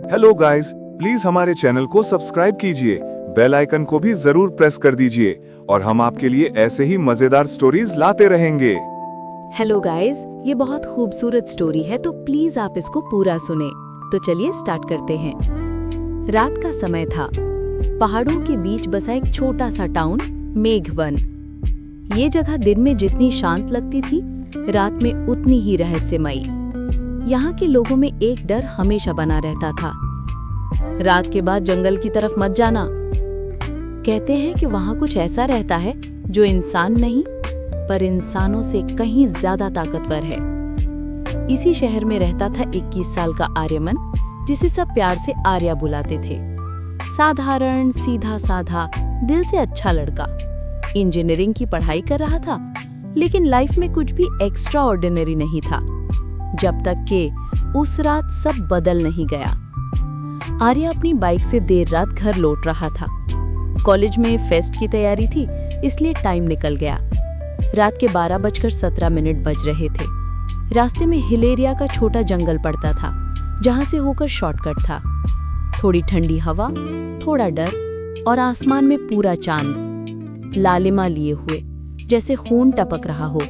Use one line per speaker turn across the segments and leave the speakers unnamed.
Hello guys, please हमारे channel को subscribe कीजिए, बेल आइकन को भी जरूर प्रेस कर दीजिए और हम आपके लिए ऐसे ही मजेदार स्टोरीज लाते रहेंगे।
हेलो गाइस, ये बहुत खूबसूरत स्टोरी है तो प्लीज आप इसको पूरा सुने। तो चलिए स्टार्ट करते हैं। रात का समय था। पहाड़ों के बीच बसा एक छोटा सा टाउन मेघवन। ये जगह दिन में जितनी शांत लगती थी, रात में उतनी ही रहस्यमयी। यहाँ के लोगों में एक डर हमेशा बना रहता था, रात के बाद जंगल की तरफ मत जाना। कहते हैं कि वहाँ कुछ ऐसा रहता है जो इंसान नहीं, पर इंसानों से कहीं ज्यादा ताकतवर है। इसी शहर में रहता था 21 साल का आर्यमन, जिसे सब प्यार से आर्या बुलाते थे। साधारण, सीधा साधा, दिल से अच्छा लड़का। इंजीनियरिंग की पढ़ाई कर रहा था, लेकिन लाइफ में कुछ भी एक्स्ट्रा ऑर्डिनरी नहीं था, जब तक कि उस रात सब बदल नहीं गया। आर्या अपनी बाइक से देर रात घर लौट रहा था। कॉलेज में फेस्ट की तैयारी थी, इसलिए टाइम निकल गया। रात के 12:17 बज रहे थे। रास्ते में हिल एरिया का छोटा जंगल पड़ता था, जहां से होकर शॉर्टकट था। थोड़ी ठंडी हवा, थोड़ा डर और आसमान में पूरा चांद लालिमा लिए हुए, जैसे खून टपक रहा हो।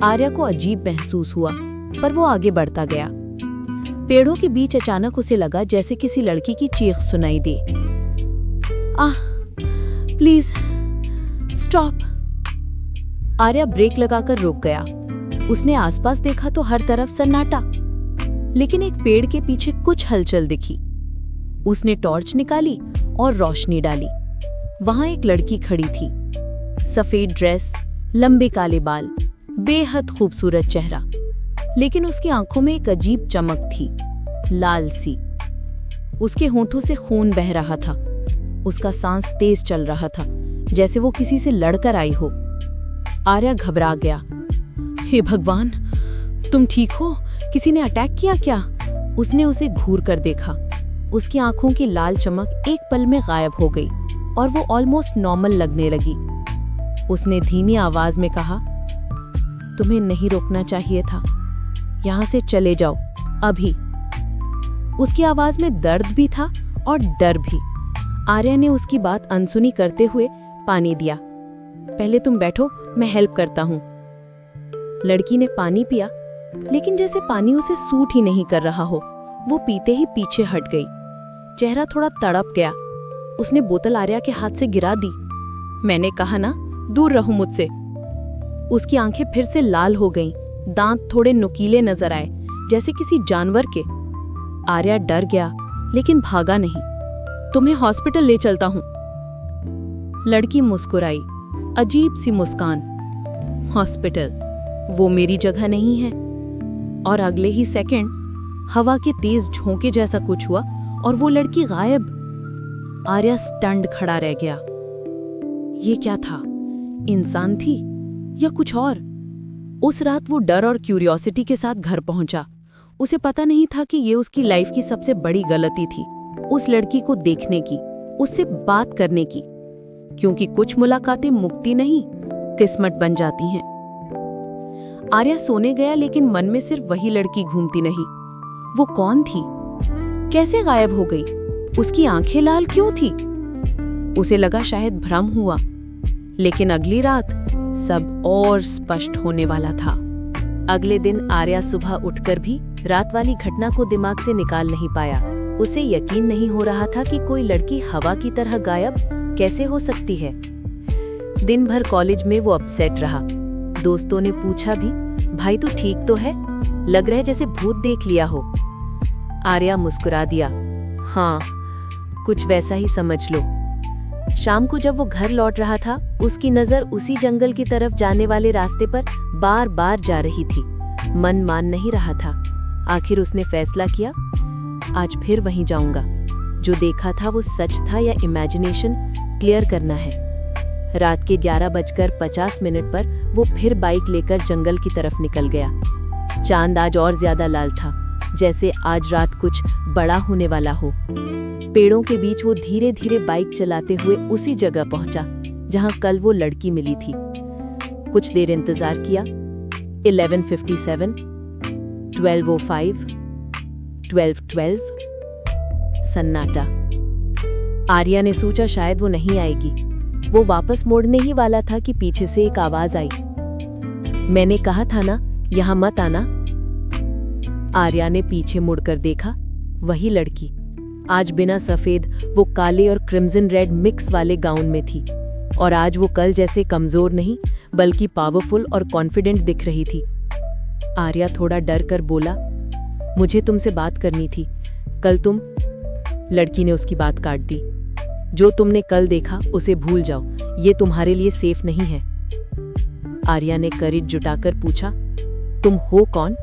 आर्या को अजीब महसूस हुआ, पर वो आगे बढ़ता गया। पेड़ों के बीच अचानक उसे लगा जैसे किसी लड़की की चीख सुनाई दे। आह, प्लीज स्टॉप। आर्या ब्रेक लगाकर रुक गया। उसने आसपास देखा तो हर तरफ सन्नाटा, लेकिन एक पेड़ के पीछे कुछ हलचल दिखी। उसने टॉर्च निकाली और रोशनी डाली। वहां एक लड़की खड़ी थी। सफेद ड्रेस, लंबे काले बाल, बेहद खूबसूरत चेहरा, लेकिन उसकी आंखों में एक अजीब चमक थी, लाल सी। उसके होंठों से खून बह रहा था। उसका सांस तेज चल रहा था, जैसे वो किसी से लड़कर आई हो। आर्या घबरा गया। हे भगवान, तुम ठीक हो? किसी ने अटैक किया क्या? उसने उसे घूर कर देखा। उसकी आंखों की लाल चमक एक पल में गायब हो गई और वो ऑलमोस्ट नॉर्मल लगने लगी। उसने धीमी आवाज में कहा, तुम्हें नहीं रोकना चाहिए था, यहां से चले जाओ अभी। उसकी आवाज में दर्द भी था और डर भी। आर्या ने उसकी बात अनसुनी करते हुए पानी दिया। पहले तुम बैठो, मैं हेल्प करता हूं। लड़की ने पानी पिया, लेकिन जैसे पानी उसे सूट ही नहीं कर रहा हो। वो पीते ही पीछे हट गई। चेहरा थोड़ा तड़प गया। उसने बोतल आर्या के हाथ से गिरा दी। मैंने कहा ना, दूर रहो मुझसे। उसकी आंखें फिर से लाल हो गईं। दांत थोड़े नुकीले नजर आए, जैसे किसी जानवर के। आर्या डर गया, लेकिन भागा नहीं। तुम्हें हॉस्पिटल ले चलता हूं। लड़की मुस्कुराई, अजीब सी मुस्कान। हॉस्पिटल? वो मेरी जगह नहीं है। और अगले ही सेकंड हवा के तेज झोंके जैसा कुछ हुआ और वो लड़की गायब। आर्या स्टंड खड़ा रह गया। ये क्या था? इंसान थी या कुछ और? उस रात वो डर और क्यूरियोसिटी के साथ घर पहुंचा। उसे पता नहीं था कि ये उसकी लाइफ की सबसे बड़ी गलती थी, उस लड़की को देखने की, उससे बात करने की, क्योंकि कुछ मुलाकातें मुक्ति नहीं, किस्मत बन जाती हैं। आर्या सोने गया, लेकिन मन में सिर्फ वही लड़की घूमती नहीं। वो कौन थी? कैसे गायब हो गई? उसकी आंखें लाल क्यों थी? उसे लगा शायद भ्रम हुआ, लेकिन अगली रात सब और स्पष्ट होने वाला था। अगले दिन आर्या सुबह उठकर भी रात वाली घटना को दिमाग से निकाल नहीं पाया। उसे यकीन नहीं हो रहा था कि कोई लड़की हवा की तरह गायब कैसे हो सकती है। दिन भर कॉलेज में वो अपसेट रहा। दोस्तों ने पूछा भी, भाई तू ठीक तो है? लग रहा है जैसे भूत देख लिया हो। आर्या मुस्कुरा दिया, हाँ, कुछ वैसा ही समझ लो। शाम को जब वो घर लौट रहा था, उसकी नजर उसी जंगल की तरफ जाने वाले रास्ते पर बार बार जा रही थी। मन मान नहीं रहा था। आखिर उसने फैसला किया, आज फिर वहीं जाऊंगा। जो देखा था वो सच था या इमेजिनेशन, क्लियर करना है। रात के 11:50 पर वो फिर बाइक लेकर जंगल की तरफ निकल गया। चांद आज और ज्यादा लाल था, जैसे आज रात कुछ बड़ा होने वाला हो। पेड़ों के बीच वो धीरे धीरे बाइक चलाते हुए उसी जगह पहुंचा जहां कल वो लड़की मिली थी। कुछ देर इंतजार किया। 11:57, 12:05, 12:12, सन्नाटा। आर्या ने सोचा शायद वो नहीं आएगी। वो वापस मोड़ने ही वाला था कि पीछे से एक आवाज आई, मैंने कहा था ना यहां मत आना। आर्या ने पीछे मुड़कर देखा, वही लड़की आज बिना सफेद वो काले और क्रिम्सन रेड मिक्स वाले गाउन में थी, और आज वो कल जैसे कमजोर नहीं बल्कि पावरफुल और कॉन्फिडेंट दिख रही थी। आर्या थोड़ा डर कर बोला, मुझे तुमसे बात करनी थी। कल तुम। लड़की ने उसकी बात काट दी, जो तुमने कल देखा उसे भूल जाओ, ये तुम्हारे लिए सेफ नहीं है। आर्या ने करेज जुटाकर पूछा, तुम हो कौन?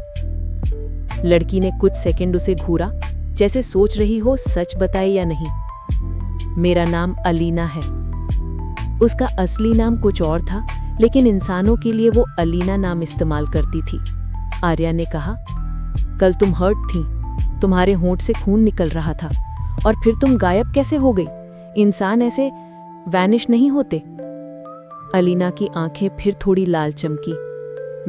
लड़की ने कुछ सेकंड उसे घूरा, जैसे सोच रही हो सच बताए या नहीं। मेरा नाम अलीना है। उसका असली नाम कुछ और था, लेकिन इंसानों के लिए वो अलीना नाम इस्तेमाल करती थी। आर्या ने कहा, कल तुम हर्ट थी, तुम्हारे होंठ से खून निकल रहा था, और फिर तुम गायब कैसे हो गई? इंसान ऐसे वैनिश नहीं होते। अलीना की आंखें फिर थोड़ी लाल चमकी।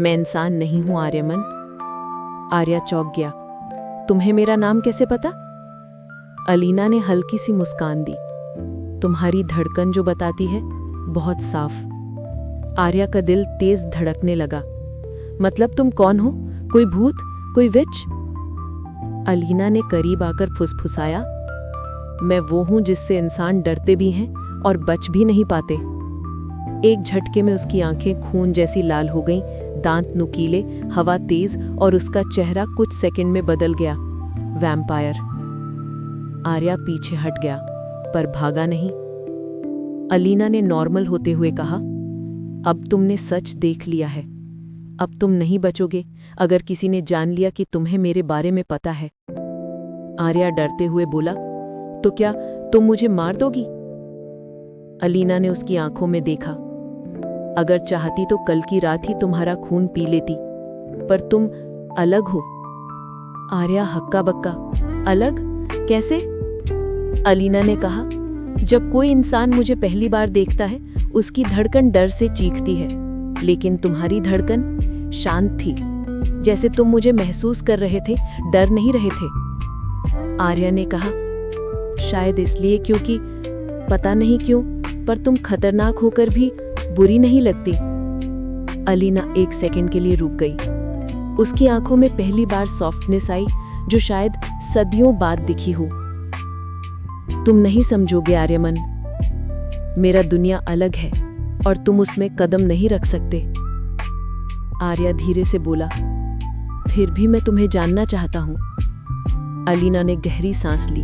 मैं इंसान नहीं हूं आर्यमन। आर्या चौंक गया, तुम्हें मेरा नाम कैसे पता? अलीना ने हल्की सी मुस्कान दी, तुम्हारी धड़कन जो बताती है, बहुत साफ। आर्या का दिल तेज धड़कने लगा। मतलब तुम कौन हो? कोई भूत? कोई विच? अलीना ने करीब आकर फुसफुसाया, मैं वो हूं जिससे इंसान डरते भी हैं और बच भी नहीं पाते। एक झटके में उसकी आंखें खून जैसी लाल हो गईं, दांत नुकीले, हवा तेज, और उसका चेहरा कुछ सेकंड में बदल गया। वैम्पायर। आर्या पीछे हट गया, पर भागा नहीं। अलीना ने नॉर्मल होते हुए कहा, अब तुमने सच देख लिया है। अब तुम नहीं बचोगे अगर किसी ने जान लिया कि तुम्हें मेरे बारे में पता है। आर्या डरते हुए बोला, तो क्या तुम मुझे मार दोगी? अलीना ने उसकी आंखों में देखा, अगर चाहती तो कल की रात ही तुम्हारा खून पी लेती, पर तुम अलग हो। आर्या हक्का बक्का, अलग कैसे? अलीना ने कहा, जब कोई इंसान मुझे पहली बार देखता है उसकी धड़कन डर से चीखती है, लेकिन तुम्हारी धड़कन शांत थी, जैसे तुम मुझे महसूस कर रहे थे, डर नहीं रहे थे। आर्या ने कहा, शायद इसलिए क्योंकि पता नहीं क्यों, पर तुम खतरनाक होकर भी बुरी नहीं लगती। अलीना एक सेकंड के लिए रुक गई। उसकी आंखों में पहली बार सॉफ्टनेस आई, जो शायद सदियों बाद दिखी हो। तुम नहीं समझोगे आर्यमन, मेरा दुनिया अलग है और तुम उसमें कदम नहीं रख सकते। आर्या धीरे से बोला, फिर भी मैं तुम्हें जानना चाहता हूं। अलीना ने गहरी सांस ली,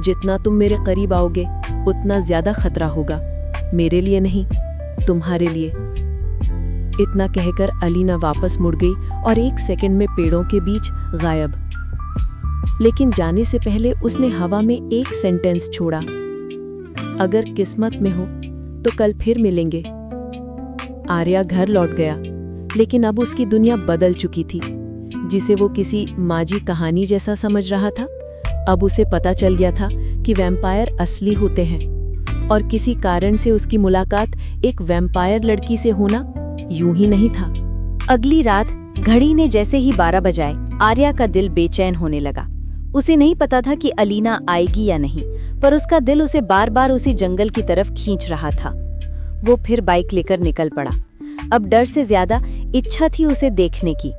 जितना तुम मेरे करीब आओगे उतना ज्यादा खतरा होगा, मेरे लिए नहीं, तुम्हारे लिए। इतना कहकर अलीना वापस मुड़ गई और एक सेकंड में पेड़ों के बीच गायब। लेकिन जाने से पहले उसने हवा में एक सेंटेंस छोड़ा, अगर किस्मत में हो तो कल फिर मिलेंगे। आर्या घर लौट गया, लेकिन अब उसकी दुनिया बदल चुकी थी। जिसे वो किसी माजी कहानी जैसा समझ रहा था, अब उसे पता चल गया था कि वैम्पायर असली होते हैं, और किसी कारण से उसकी मुलाकात एक वैम्पायर लड़की से होना यूं ही नहीं था।
अगली रात घड़ी ने जैसे ही 12 बजाए, आर्या का दिल बेचैन होने लगा। उसे नहीं पता था कि अलीना आएगी या नहीं, पर उसका दिल उसे बार बार उसी जंगल की तरफ खींच रहा था। वो फिर बाइक लेकर निकल पड़ा। अब डर से ज्यादा इच्छा थी उसे देखने की।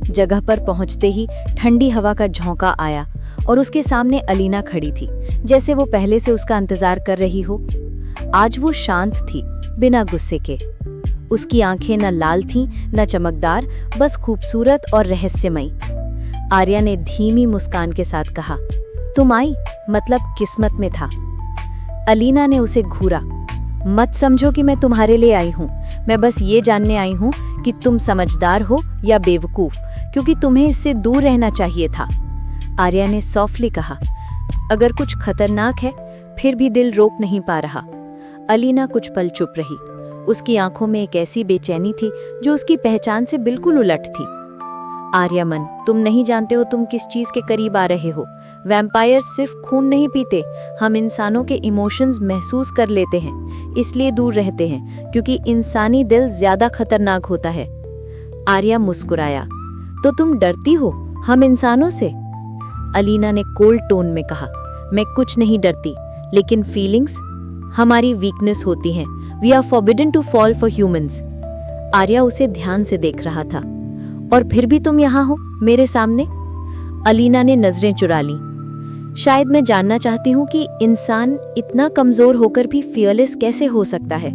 जगह पर पहुंचते ही ठंडी हवा का झोंका आया और उसके सामने अलीना खड़ी थी, जैसे वो पहले से उसका इंतजार कर रही हो। आज वो शांत थी, बिना गुस्से के। उसकी आंखें न लाल थीं, न चमकदार, बस खूबसूरत और रहस्यमयी। आर्या ने धीमी मुस्कान के साथ कहा, तुम आई, मतलब किस्मत में था। अलीना ने उसे घूरा, मत समझो कि मैं तुम्हारे लिए आई हूँ, मैं बस ये जानने आई हूँ कि तुम समझदार हो या बेवकूफ, क्योंकि तुम्हें इससे दूर रहना चाहिए था। आर्या ने सॉफ्टली कहा, अगर कुछ खतरनाक है फिर भी दिल रोक नहीं पा रहा। अलीना कुछ पल चुप रही। उसकी आंखों में एक ऐसी बेचैनी थी जो उसकी पहचान से बिल्कुल उलट थी। आर्यमन, तुम नहीं जानते हो तुम किस चीज के करीब आ रहे हो। वैम्पायर सिर्फ खून नहीं पीते, हम इंसानों के इमोशंस महसूस कर लेते हैं, इसलिए दूर रहते हैं, क्योंकि इंसानी दिल ज्यादा खतरनाक होता है। आर्या मुस्कुराया, तो तुम डरती हो हम इंसानों से? अलीना ने कोल्ड टोन में कहा, मैं कुछ नहीं डरती, लेकिन फीलिंग्स हमारी वीकनेस होती हैं। We are forbidden to fall for humans. Arya उसे ध्यान से देख रहा था। और फिर भी तुम यहाँ हो मेरे सामने? अलीना ने नजरें चुरा ली। शायद मैं जानना चाहती हूँ कि इंसान इतना कमजोर होकर भी फियरलेस कैसे हो सकता है।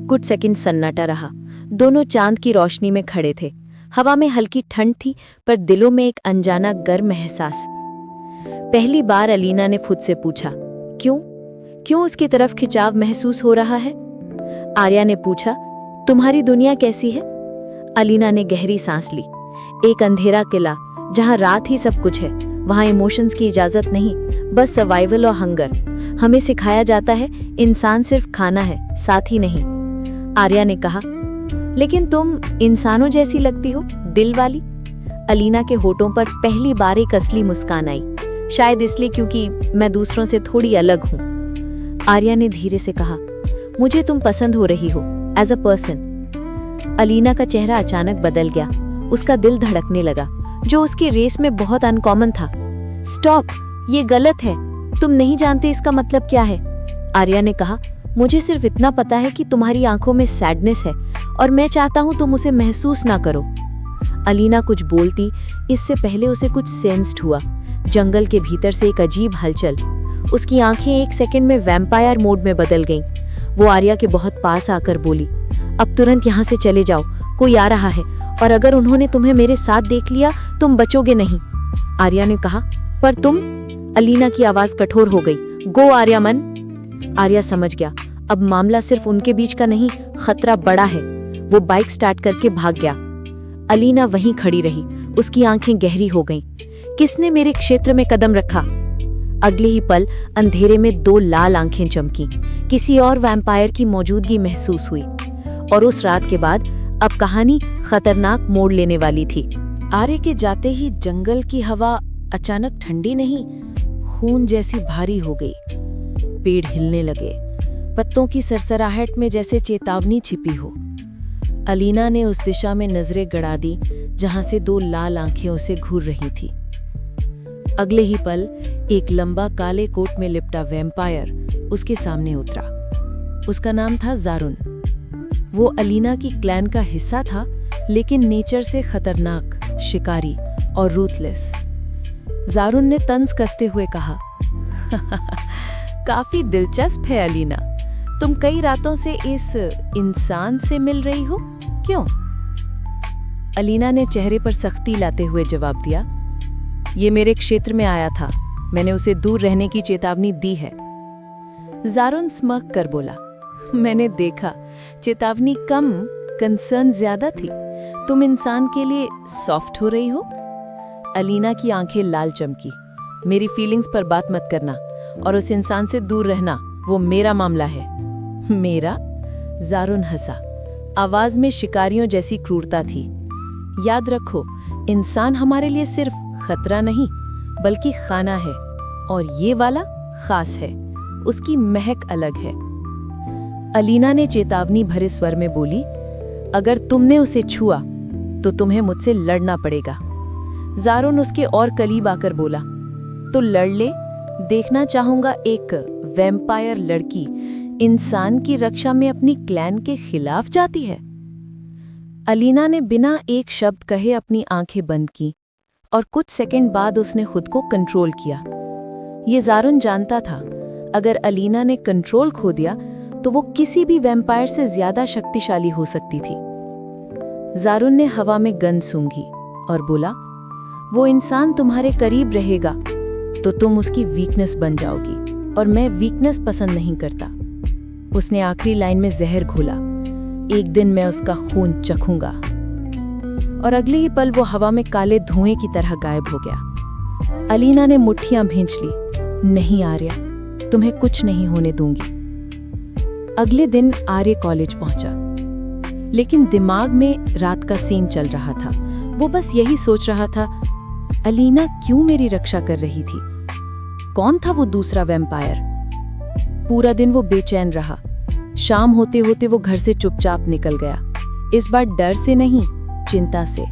कुछ सेकंड सन्नाटा रहा। दोनों चांद की रोशनी में खड़े थे। हवा में हल्की ठंड थी, पर दिलों में एक अनजाना गर्म एहसास। पहली बार अलीना ने खुद से पूछा, क्यों उसकी तरफ खिंचाव महसूस हो रहा है? आर्या ने पूछा, तुम्हारी दुनिया कैसी है? अलीना ने गहरी सांस ली। एक अंधेरा किला, जहां रात ही सब कुछ है। वहां इमोशंस की इजाजत नहीं, बस सर्वाइवल और हंगर। हमें सिखाया जाता है इंसान सिर्फ खाना है, साथी नहीं। आर्या ने कहा, लेकिन तुम इंसानों जैसी लगती हो, दिल वाली। अलीना के होठों पर पहली बार एक असली मुस्कान आई, शायद इसलिए क्योंकि मैं दूसरों से थोड़ी अलग हूं। आर्या ने धीरे से कहा, मुझे तुम पसंद हो रही हो एज अ पर्सन। अलीना का चेहरा अचानक बदल गया। उसका दिल धड़कने लगा, जो उसकी रेस में बहुत अनकॉमन था। स्टॉप, ये गलत है। तुम नहीं जानते इसका मतलब क्या है। आर्या ने कहा, मुझे सिर्फ इतना पता है कि तुम्हारी आंखों में सैडनेस है और मैं चाहता हूं तुम उसे महसूस ना करो। अलीना कुछ बोलती, इससे पहले उसे कुछ सेंस्ड हुआ। जंगल के भीतर से एक अजीब हलचल। उसकी आंखें एक सेकंड में वैम्पायर मोड में बदल गईं। वो आर्या के बहुत पास आकर बोली, अब तुरंत यहाँ से चले जाओ, कोई आ रहा है, और अगर उन्होंने तुम्हें मेरे साथ देख लिया तुम बचोगे नहीं। आर्या ने कहा, पर तुम? अलीना की आवाज कठोर हो गई। गो आर्या मन। आर्या समझ गया, अब मामला सिर्फ उनके बीच का नहीं, खतरा बड़ा है। वो बाइक स्टार्ट करके भाग गया। अलीना वहीं खड़ी रही। उसकी आंखें गहरी हो गईं। किसने मेरे क्षेत्र में कदम रखा? अगले ही पल अंधेरे में दो लाल आंखें चमकी। किसी और वैम्पायर की मौजूदगी महसूस हुई। और उस रात के बाद अब कहानी खतरनाक मोड़ लेने वाली थी। आर्य के जाते ही जंगल की हवा अचानक ठंडी नहीं, खून जैसी भारी हो गई। पेड़ हिलने लगे, पत्तों की सरसराहट में जैसे चेतावनी छिपी हो। अलीना ने उस दिशा में नजरें गड़ा दी जहां से दो लाल आंखें उसे घूर रही थी। अगले ही पल एक लंबा काले कोट में लिपटा वैम्पायर उसके सामने उतरा। उसका नाम था जारुन। वो अलीना की क्लैन का हिस्सा था, लेकिन नेचर से खतरनाक, शिकारी और रूथलेस। जारुन ने तंज कसते हुए कहा, काफी दिलचस्प है अलीना, तुम कई रातों से इस इंसान से मिल रही हो, क्यों? अलीना ने चेहरे पर सख्ती लाते हुए जवाब दिया, ये मेरे क्षेत्र में आया था, मैंने उसे दूर रहने की चेतावनी दी है। जारुन स्मक कर बोला, मैंने देखा, चेतावनी कम, कंसर्न ज्यादा थी। तुम इंसान के लिए सॉफ्ट हो रही हो। अलीना की आंखें लाल चमकी। मेरी फीलिंग्स पर बात मत करना और उस इंसान से दूर रहना, वो मेरा मामला है। मेरा? जारुन हंसा। आवाज में शिकारियों जैसी क्रूरता थी। याद रखो, इंसान हमारे लिए सिर्फ खतरा नहीं, बल्कि खाना है, और ये वाला खास है, उसकी महक अलग है। अलीना ने चेतावनी भरे स्वर में बोली, अगर तुमने उसे छुआ तो तुम्हें मुझसे लड़ना पड़ेगा। जारुन उसके और करीब आकर बोला, तो लड़ ले, देखना चाहूंगा एक वैम्पायर लड़की इंसान की रक्षा में अपनी क्लैन के खिलाफ जाती है। अलीना ने बिना एक शब्द कहे अपनी आंखें बंद की और कुछ सेकंड बाद उसने खुद को कंट्रोल किया। ये जारुन जानता था, अगर अलीना ने कंट्रोल खो दिया तो वो किसी भी वैम्पायर से ज्यादा शक्तिशाली हो सकती थी। जारुन ने हवा में गन सूंघी और बोला, वो इंसान तुम्हारे करीब रहेगा तो तुम उसकी वीकनेस बन जाओगी, और मैं वीकनेस पसंद नहीं करता। उसने आखिरी लाइन में जहर घोला, एक दिन मैं उसका खून चखूंगा। और अगले ही पल वो हवा में काले धुएं की तरह गायब हो गया। अलीना ने मुट्ठियां भींच ली, नहीं आर्या, तुम्हें कुछ नहीं होने दूंगी। अगले दिन आर्य कॉलेज पहुंचा, लेकिन दिमाग में रात का सीन चल रहा था। वो बस यही सोच रहा था, अलीना क्यों मेरी रक्षा कर रही थी? कौन था वो दूसरा वैम्पायर? पूरा दिन वो बेचैन रहा। शाम होते होते वो घर से चुपचाप निकल गया, इस बार डर से नहीं, चिंता से।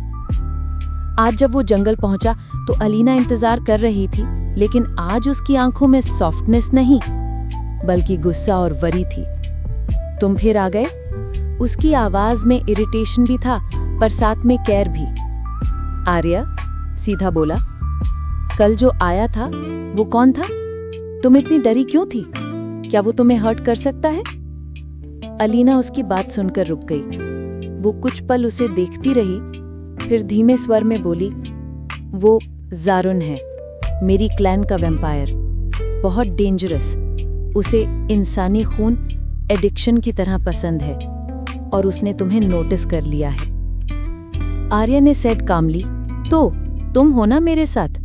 आज जब वो जंगल पहुंचा तो अलीना इंतजार कर रही थी, लेकिन आज उसकी आंखों में सॉफ्टनेस नहीं, बल्कि गुस्सा और वरी थी। तुम फिर आ गए? उसकी आवाज में इरिटेशन भी था, पर साथ में केयर भी। आर्या सीधा बोला, कल जो आया था वो कौन था? तुम इतनी डरी क्यों थी? क्या वो तुम्हें हर्ट कर सकता है? अलीना उसकी बात सुनकर रुक गई। वो कुछ पल उसे देखती रही, फिर धीमे स्वर में बोली, वो ज़ारुन है, मेरी क्लैन का वैम्पायर, बहुत डेंजरस। उसे इंसानी खून एडिक्शन की तरह पसंद है और उसने तुम्हें नोटिस कर लिया है। आर्या ने सेड कामली, तो तुम हो ना मेरे साथ?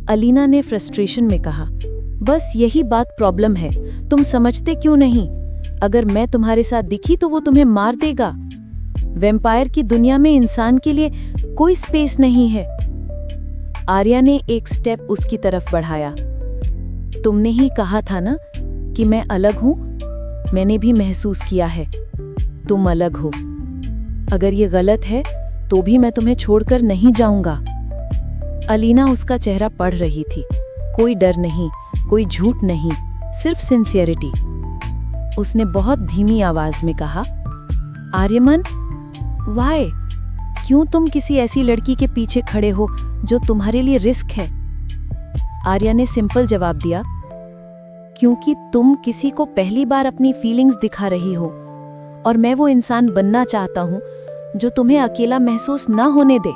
अलीना ने फ्रस्ट्रेशन में कहा, बस यही बात प्रॉब्लम है, तुम समझते क्यों नहीं? अगर मैं तुम्हारे साथ दिखी तो वो तुम्हें मार देगा। वैम्पायर की दुनिया में इंसान के लिए कोई स्पेस नहीं है। आर्या ने एक स्टेप उसकी तरफ बढ़ाया। तुमने ही कहा था ना कि मैं अलग हूं? मैंने भी महसूस किया है, तुम अलग हो। अगर ये गलत है तो भी मैं तुम्हें छोड़कर नहीं जाऊंगा। अलीना उसका चेहरा पढ़ रही थी। कोई डर नहीं, कोई झूठ नहीं, सिर्फ सिंसियरिटी। उसने बहुत धीमी आवाज में कहा, आर्यमन, वाई? क्यों तुम किसी ऐसी लड़की के पीछे खड़े हो जो तुम्हारे लिए रिस्क है? आर्या ने सिंपल जवाब दिया, क्योंकि तुम किसी को पहली बार अपनी फीलिंग्स दिखा रही हो और मैं वो इंसान बनना चाहता हूं जो तुम्हें अकेला महसूस ना होने दे।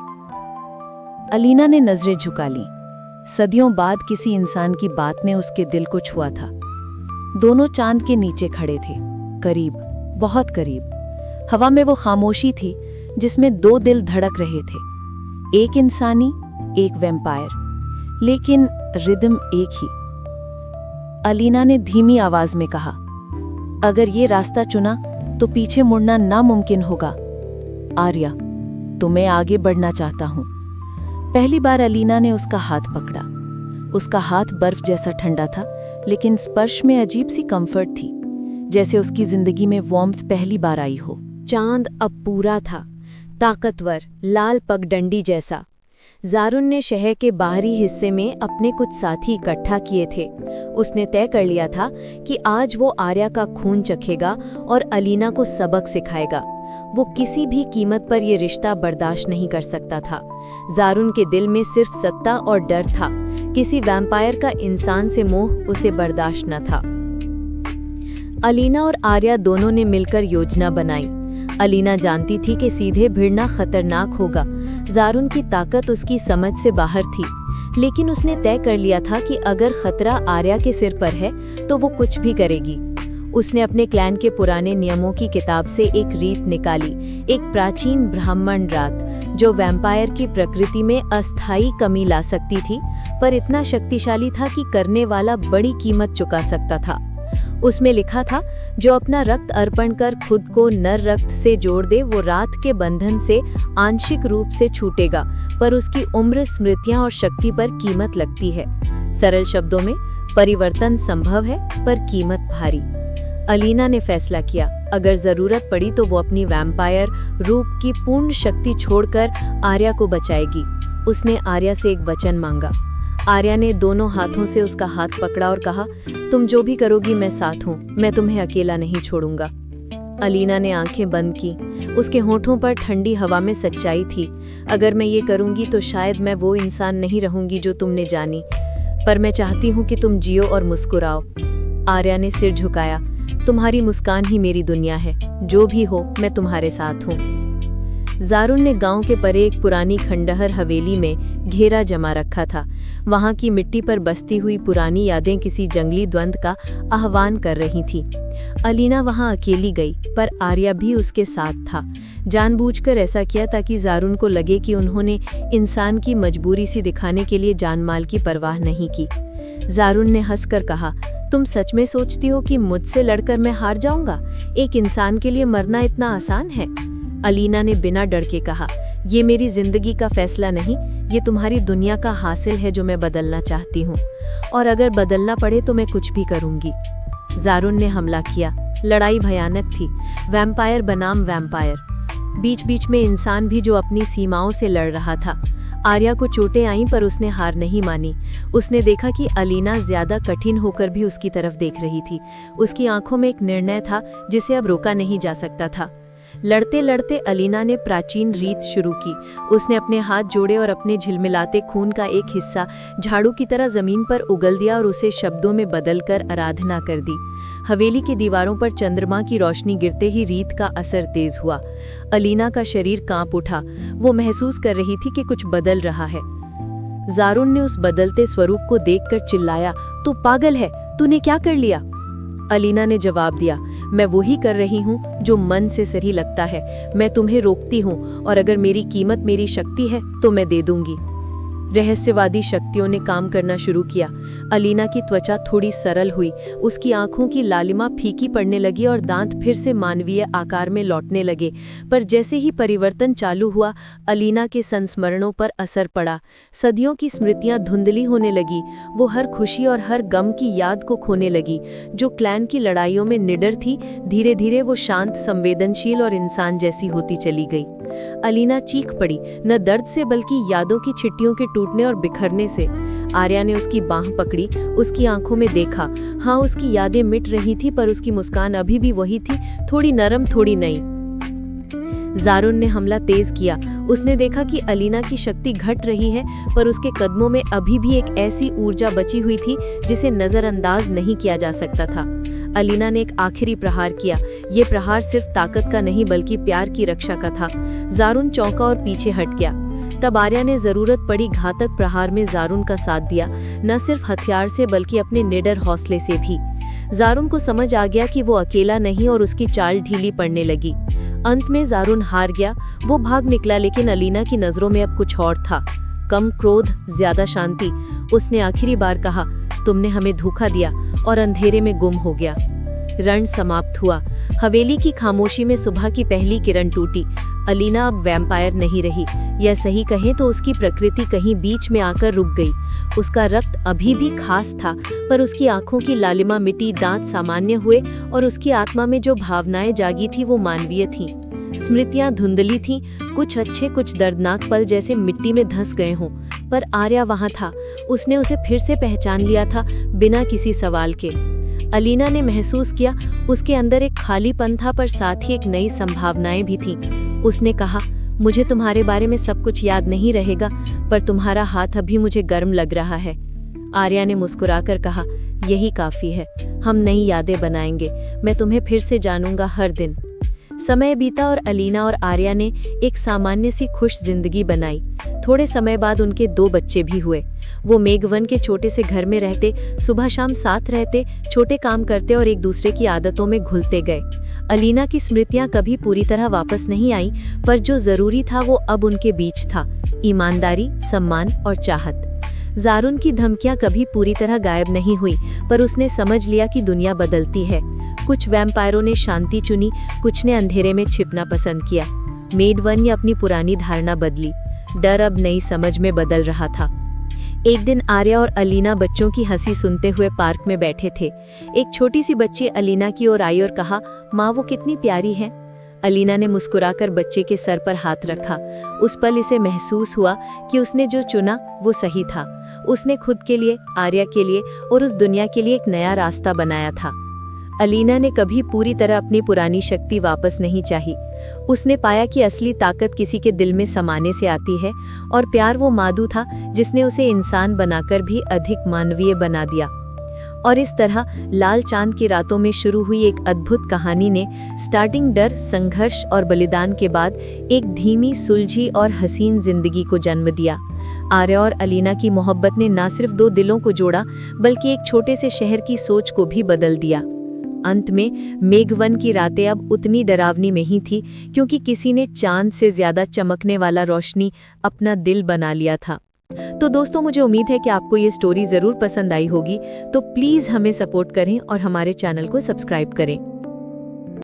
अलीना ने नजरें झुका ली। सदियों बाद किसी इंसान की बात ने उसके दिल को छुआ था। दोनों चांद के नीचे खड़े थे, करीब, बहुत करीब। हवा में वो खामोशी थी जिसमें दो दिल धड़क रहे थे, एक इंसानी, एक वैम्पायर, लेकिन रिदम एक ही। अलीना ने धीमी आवाज में कहा, अगर ये रास्ता चुना तो पीछे मुड़ना नामुमकिन होगा। आर्या, तुम्हें आगे बढ़ना चाहता हूं। पहली बार अलीना ने उसका हाथ पकड़ा। उसका हाथ बर्फ जैसा ठंडा था, लेकिन स्पर्श में अजीब सी कंफर्ट थी, जैसे उसकी जिंदगी में वार्मथ पहली बार आई हो।
चांद अब पूरा था, ताकतवर, लाल पगडंडी जैसा। ज़ारुन ने शहर के बाहरी हिस्से में अपने कुछ साथी इकट्ठा किए थे। उसने तय कर लिया था कि आज वो आर्या का खून चखेगा और अलीना को सबक सिखाएगा। वो किसी भी कीमत पर ये रिश्ता बर्दाश्त नहीं कर सकता था। ज़ारुन के दिल में सिर्फ सत्ता और डर था। किसी वैम्पायर का इंसान से मोह उसे बर्दाश्त न था। अलीना और आर्या दोनों ने मिलकर योजना बनाई। अलीना जानती थी कि सीधे भिड़ना खतरनाक होगा। ज़ारुन की ताकत उसकी समझ से बाहर थी, लेकिन उसने तय कर लिया था कि अगर खतरा आर्या के सिर पर है तो वो कुछ भी करेगी। उसने अपने क्लैन के पुराने नियमों की किताब से एक रीत निकाली, एक प्राचीन ब्राह्मण रात, जो वैम्पायर की प्रकृति में अस्थायी कमी ला सकती थी, पर इतना शक्तिशाली था कि करने वाला बड़ी कीमत चुका सकता था। उसमें लिखा था, जो अपना रक्त अर्पण कर खुद को नर रक्त से जोड़ दे, वो रात के बंधन से आंशिक रूप से छूटेगा, पर उसकी उम्र, स्मृतियां और शक्ति पर कीमत लगती है। सरल शब्दों में, परिवर्तन संभव है पर कीमत भारी। अलीना ने फैसला किया, अगर जरूरत पड़ी तो वो अपनी वैम्पायर रूप की पूर्ण शक्ति छोड़कर आर्या को बचाएगी। उसने आर्या से एक वचन मांगा। आर्या ने दोनों हाथों से उसका हाथ पकड़ा और कहा, तुम जो भी करोगी मैं साथ हूँ, मैं तुम्हें अकेला नहीं छोड़ूंगा। अलीना ने आंखें बंद की। उसके होठों पर ठंडी हवा में सच्चाई थी। अगर मैं ये करूंगी तो शायद मैं वो इंसान नहीं रहूंगी जो तुमने जानी, पर मैं चाहती हूँ कि तुम जियो और मुस्कुराओ। आर्या ने सिर झुकाया। तुम्हारी मुस्कान ही मेरी दुनिया है, जो भी हो मैं तुम्हारे साथ हूँ। ज़ारुन ने गांव के परे एक पुरानी खंडहर हवेली में घेरा जमा रखा था। वहां की मिट्टी पर बसती हुई पुरानी यादें किसी जंगली द्वंद्व का आह्वान कर रही थी। अलीना वहां अकेली गई, पर आर्या भी उसके साथ था। जानबूझकर ऐसा किया ताकि ज़ारुन को लगे कि उन्होंने इंसान की मजबूरी सी दिखाने के लिए जानमाल की परवाह नहीं की। ज़ारुन ने हंसकर कहा, तुम सच में सोचती हो कि मुझसे लड़कर मैं हार जाऊंगा? एक इंसान के लिए मरना इतना आसान है? अलीना ने बिना डर के कहा, ये मेरी जिंदगी का फैसला नहीं, ये तुम्हारी दुनिया का हासिल है जो मैं बदलना चाहती हूँ, और अगर बदलना पड़े तो मैं कुछ भी करूंगी। ज़ारुन ने हमला किया। लड़ाई भयानक थी। वैम्पायर बनाम वैम्पायर, बीच बीच में इंसान भी जो अपनी सीमाओं से लड़ रहा था। आर्या को चोटें आईं पर उसने हार नहीं मानी। उसने देखा कि अलीना ज्यादा कठिन होकर भी उसकी तरफ देख रही थी। उसकी आंखों में एक निर्णय था जिसे अब रोका नहीं जा सकता था। लड़ते लड़ते अलीना ने प्राचीन रीत शुरू की। उसने अपने हाथ जोड़े और अपने झिलमिलाते खून का एक हिस्सा झाड़ू की तरह जमीन पर उगल दिया और उसे शब्दों में बदलकर आराधना कर दी। हवेली की दीवारों पर चंद्रमा की रोशनी गिरते ही रीत का असर तेज हुआ। अलीना का शरीर कांप उठा। वो महसूस कर रही थी कि कुछ बदल रहा है। जारुन ने उस बदलते स्वरूप को देखकर चिल्लाया, तू पागल है, तूने क्या कर लिया? अलीना ने जवाब दिया, मैं वही कर रही हूँ जो मन से सही लगता है। मैं तुम्हें रोकती हूँ और अगर मेरी कीमत मेरी शक्ति है तो मैं दे दूंगी। रहस्यवादी शक्तियों ने काम करना शुरू किया। अलीना की त्वचा थोड़ी सरल हुई, उसकी आंखों की लालिमा फीकी पड़ने लगी और दांत फिर से मानवीय आकार में लौटने लगे। पर जैसे ही परिवर्तन चालू हुआ, अलीना के संस्मरणों पर असर पड़ा। सदियों की स्मृतियां धुंधली होने लगी। वो हर खुशी और हर गम की याद को खोने लगी। जो क्लैन की लड़ाइयों में निडर थी, धीरे धीरे वो शांत, संवेदनशील और इंसान जैसी होती चली गई। अलीना चीख पड़ी, न दर्द से बल्कि यादों की छिट्टियों के टूटने और बिखरने से। आर्या ने उसकी बांह पकड़ी, उसकी आंखों में देखा। हाँ, उसकी यादें मिट रही थी पर उसकी मुस्कान अभी भी वही थी, थोड़ी नरम, थोड़ी नई। जारुन ने हमला तेज किया। उसने देखा कि अलीना की शक्ति घट रही है पर उसके कदमों में अभी भी एक ऐसी ऊर्जा बची हुई थी जिसे नजरअंदाज नहीं किया जा सकता था। अलीना ने एक आखिरी प्रहार किया। ये प्रहार सिर्फ ताकत का नहीं बल्कि प्यार की रक्षा का था। जारुन चौंका और पीछे हट गया। तब आर्या ने जरूरत पड़ी घातक प्रहार में जारुन का साथ दिया, न सिर्फ हथियार से बल्कि अपने निडर हौसले से भी। जारुन को समझ आ गया कि वो अकेला नहीं और उसकी चाल ढीली पड़ने लगी। अंत में जारुन हार गया। वो भाग निकला लेकिन अलीना की नजरों में अब कुछ और था। कम क्रोध, ज्यादा शांति। उसने आखिरी बार कहा, तुमने हमें धोखा दिया, और अंधेरे में गुम हो गया। रण समाप्त हुआ। हवेली की खामोशी में सुबह की पहली किरण टूटी। अलीना अब वैम्पायर नहीं रही, या सही कहें तो उसकी प्रकृति कहीं बीच में आकर रुक गई। उसका रक्त अभी भी खास था पर उसकी आंखों की लालिमा मिटी, दांत सामान्य हुए और उसकी आत्मा में जो भावनाएं जागी थी वो मानवीय थीं। स्मृतियां धुंधली थीं, कुछ अच्छे कुछ दर्दनाक पल जैसे मिट्टी में धंस गए हों। पर आर्या वहां था। उसने उसे फिर से पहचान लिया था, बिना किसी सवाल के। अलीना ने महसूस किया उसके अंदर एक खालीपन था पर साथ ही एक नई संभावनाएं भी थीं। उसने कहा, मुझे तुम्हारे बारे में सब कुछ याद नहीं रहेगा पर तुम्हारा हाथ अभी मुझे गर्म लग रहा है। आर्या ने मुस्कुराकर कहा, यही काफी है। हम नई यादें बनाएंगे। मैं तुम्हें फिर से जानूंगा हर दिन। समय बीता और अलीना और आर्या ने एक सामान्य सी खुश जिंदगी बनाई। थोड़े समय बाद उनके 2 बच्चे भी हुए। वो मेघवन के छोटे से घर में रहते, सुबह शाम साथ रहते, छोटे काम करते और एक दूसरे की आदतों में घुलते गए। अलीना की स्मृतियां कभी पूरी तरह वापस नहीं आई पर जो जरूरी था वो अब उनके बीच था, ईमानदारी, सम्मान और चाहत। जारुन की धमकियां कभी पूरी तरह गायब नहीं हुई पर उसने समझ लिया कि दुनिया बदलती है। कुछ वैम्पायरों ने शांति चुनी, कुछ ने अंधेरे में छिपना पसंद किया। मेडवन ने अपनी पुरानी धारणा बदली। डर अब नई समझ में बदल रहा था। एक दिन आर्या और अलीना बच्चों की हंसी सुनते हुए पार्क में बैठे थे। एक छोटी सी बच्ची अलीना की ओर आई और कहा, माँ वो कितनी प्यारी है। अलीना ने मुस्कुराकर बच्चे के सर पर हाथ रखा। उस पल इसे महसूस हुआ कि उसने जो चुना वो सही था। उसने खुद के लिए, आर्या के लिए और उस दुनिया के लिए एक नया रास्ता बनाया था। अलीना ने कभी पूरी तरह अपनी पुरानी शक्ति वापस नहीं चाही। उसने पाया कि असली ताकत किसी के दिल में समाने से आती है और प्यार वो मादू था जिसने उसे इंसान बनाकर भी अधिक मानवीय बना दिया। और इस तरह लाल चांद की रातों में शुरू हुई एक अद्भुत कहानी ने स्टार्टिंग डर, संघर्ष और बलिदान के बाद एक धीमी, सुलझी और हसीन जिंदगी को जन्म दिया। आर्या और अलीना की मोहब्बत ने न सिर्फ 2 दिलों को जोड़ा बल्कि एक छोटे से शहर की सोच को भी बदल दिया। अंत में मेघवन की रातें अब उतनी डरावनी नहीं थी क्योंकि किसी ने चांद से ज्यादा चमकने वाला रोशनी अपना दिल बना लिया था। तो दोस्तों, मुझे उम्मीद है कि आपको ये स्टोरी जरूर पसंद आई होगी। तो प्लीज हमें सपोर्ट करें और हमारे चैनल को सब्सक्राइब करें।